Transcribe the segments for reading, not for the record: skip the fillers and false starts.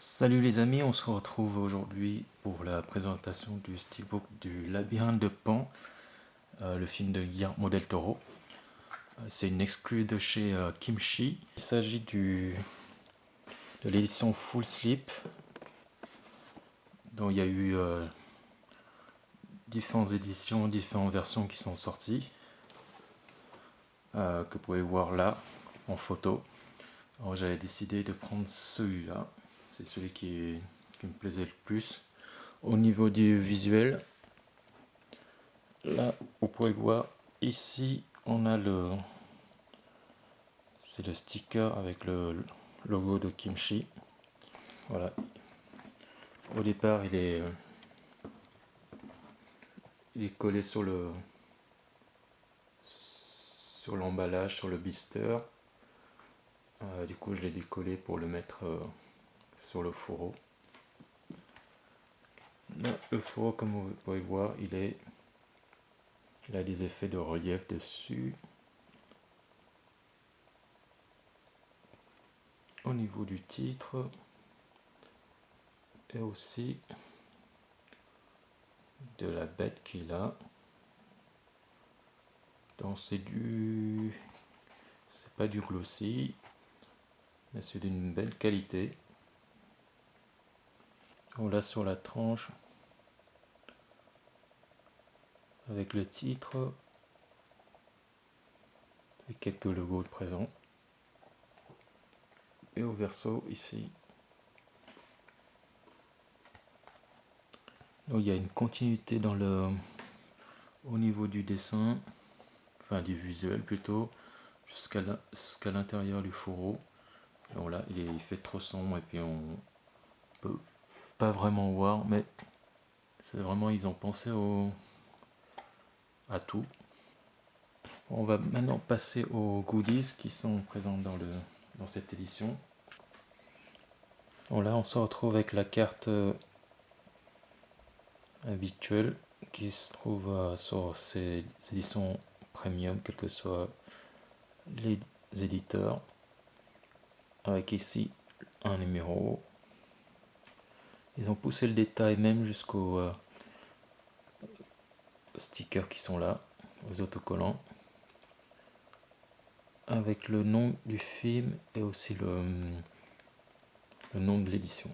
Salut les amis, on se retrouve aujourd'hui pour la présentation du steelbook du Labyrinthe de Pan, le film de Guillermo del Toro. C'est une exclue de chez Kimchi. Il s'agit de l'édition Full Slip, dont il y a eu différentes éditions, différentes versions qui sont sorties, que vous pouvez voir là en photo. Alors j'avais décidé de prendre celui-là, c'est celui qui me plaisait le plus. Au niveau du visuel, là, vous pouvez voir ici, on a c'est le sticker avec le logo de Kimchi. Voilà. Au départ, il est collé sur sur l'emballage, sur le blister. Du coup, je l'ai décollé pour le mettre sur le fourreau. Là, le fourreau, comme vous pouvez voir, il a des effets de relief dessus. Au niveau du titre, et aussi de la bête qu'il a. Donc c'est pas du glossy, mais c'est d'une belle qualité. On l'a sur la tranche avec le titre et quelques logos de présent. Et au verso ici, donc, il y a une continuité au niveau du dessin, enfin du visuel plutôt, jusqu'à l'intérieur du fourreau. Donc là, il fait trop sombre et puis on peut pas vraiment voir, mais c'est vraiment, ils ont pensé à tout. On va maintenant passer aux goodies qui sont présents dans cette édition. Bon, là, on se retrouve avec la carte habituelle qui se trouve sur ces éditions premium, quels que soient les éditeurs, avec ici un numéro. Ils ont poussé le détail même jusqu'aux stickers qui sont là, aux autocollants, avec le nom du film et aussi le nom de l'édition.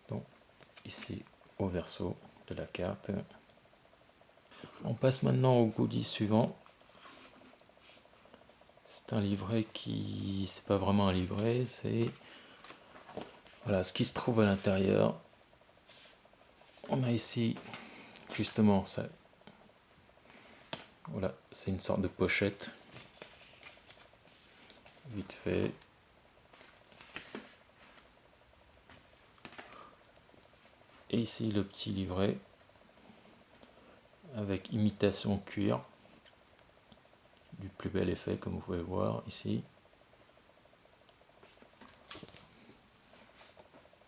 Donc ici au verso de la carte. On passe maintenant au goodie suivant. C'est un livret c'est pas vraiment un livret, c'est voilà ce qui se trouve à l'intérieur. On a ici justement ça. Voilà, c'est une sorte de pochette. Vite fait. Et ici le petit livret avec imitation cuir. Du plus bel effet comme vous pouvez voir ici.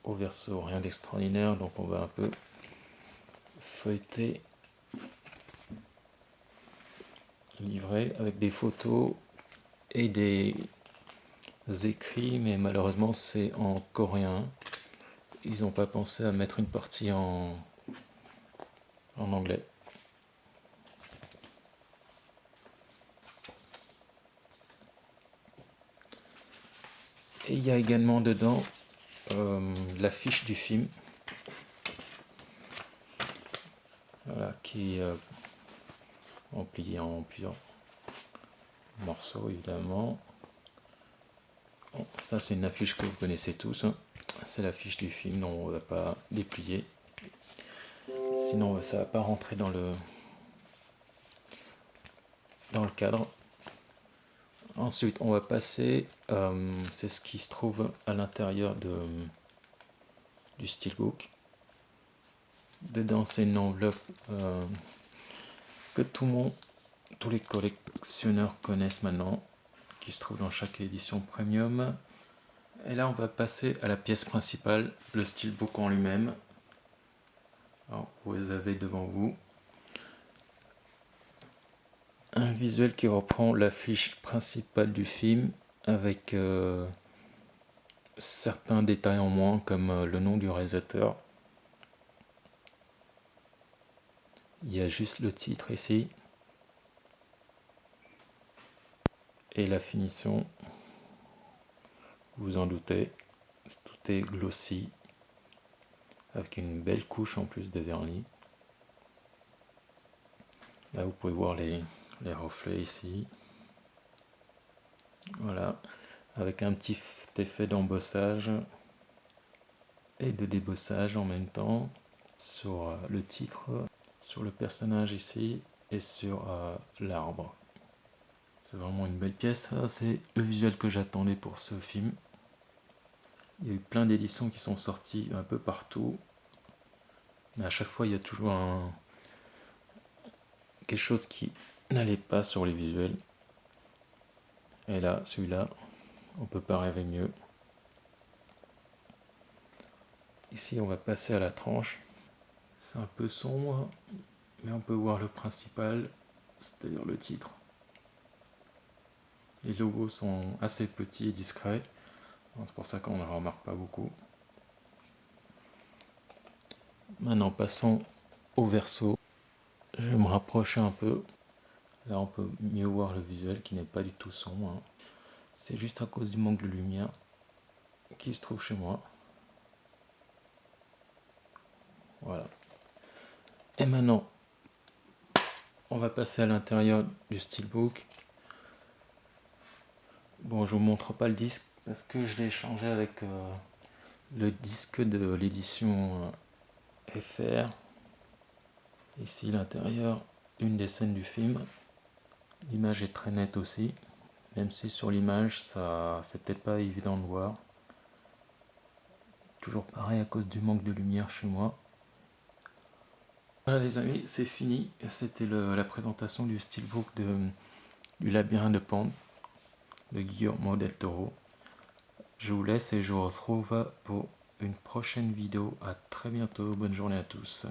Au verso, rien d'extraordinaire, donc on va un peu feuilleter le livret avec des photos et des écrits, mais malheureusement c'est en coréen. Ils n'ont pas pensé à mettre une partie en anglais. Et il y a également dedans l'affiche du film, voilà, qui est plié en plusieurs morceaux évidemment. Bon, ça c'est une affiche que vous connaissez tous, hein. C'est l'affiche du film, dont on ne va pas déplier, sinon ça ne va pas rentrer dans le cadre. Ensuite on va passer, c'est ce qui se trouve à l'intérieur du steelbook. Dedans c'est une enveloppe que tous les collectionneurs connaissent maintenant, qui se trouve dans chaque édition premium. Et là on va passer à la pièce principale, le steelbook en lui-même. Alors, vous avez devant vous un visuel qui reprend l'affiche principale du film avec certains détails en moins comme le nom du réalisateur. Il y a juste le titre ici. Et la finition, vous vous en doutez, tout est glossy, avec une belle couche en plus de vernis. Là vous pouvez voir les reflets ici. Voilà, avec un petit effet d'embossage et de débossage en même temps sur le titre, sur le personnage ici et sur l'arbre. C'est vraiment une belle pièce. C'est le visuel que j'attendais pour ce film. Il y a eu plein d'éditions qui sont sorties un peu partout, mais à chaque fois il y a toujours quelque chose qui n'allait pas sur les visuels. Et là, celui-là, on peut pas rêver mieux. Ici, on va passer à la tranche. C'est un peu sombre, mais on peut voir le principal, c'est-à-dire le titre. Les logos sont assez petits et discrets, c'est pour ça qu'on ne remarque pas beaucoup. Maintenant, passons au verso. Je vais me rapprocher un peu. Là, on peut mieux voir le visuel qui n'est pas du tout sombre, hein. C'est juste à cause du manque de lumière qui se trouve chez moi. Voilà. Et maintenant, on va passer à l'intérieur du steelbook. Bon, je vous montre pas le disque parce que je l'ai échangé avec le disque de l'édition FR. Ici, l'intérieur, une des scènes du film. L'image est très nette aussi, même si sur l'image, ça c'est peut-être pas évident de voir. Toujours pareil à cause du manque de lumière chez moi. Voilà les amis, c'est fini. C'était la présentation du steelbook du Labyrinthe de Pan de Guillermo del Toro. Je vous laisse et je vous retrouve pour une prochaine vidéo. À très bientôt. Bonne journée à tous.